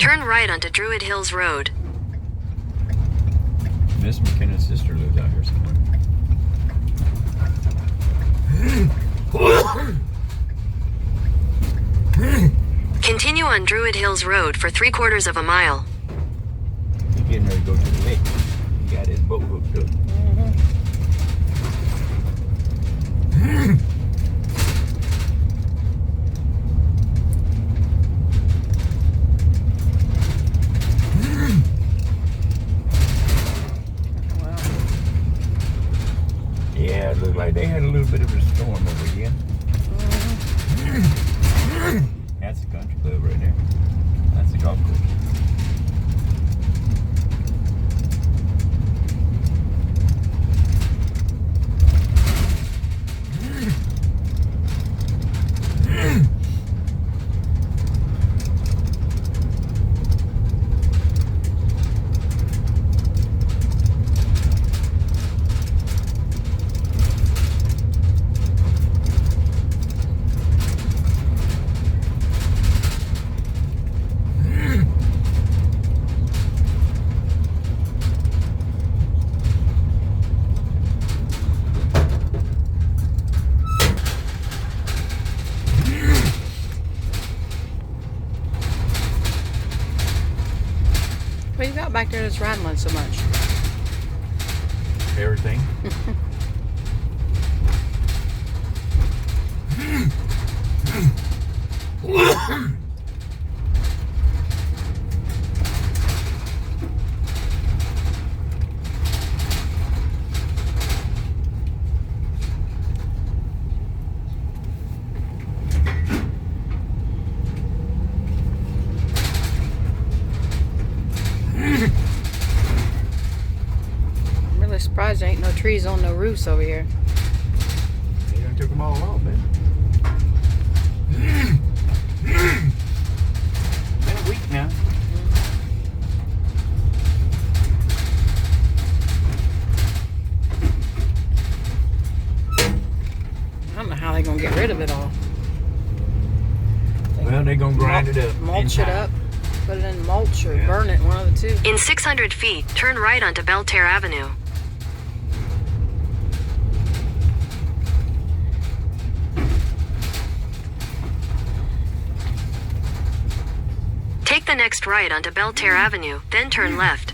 Turn right onto Druid Hills Road. Miss McKenna's sister lives out here somewhere. Continue on Druid Hills Road for 3/4 of a mile. He's getting ready to go to the lake. He got his boat hooked up. Yeah, it looked like they had a little bit of a storm over here. That's a country club right there. That's a golf course. What you got back there that's rattling so much? Everything. I'm really surprised there ain't no trees on no roofs over here. They done took them all off, man. Been a week now. I don't know how they're gonna get rid of it all. Well, they're gonna grind it up. Mulch it up. Put it in mulch or burn it, one of the two. In 600 feet, turn right onto Belterre Avenue. Take the next right onto Belterre Avenue, then turn left.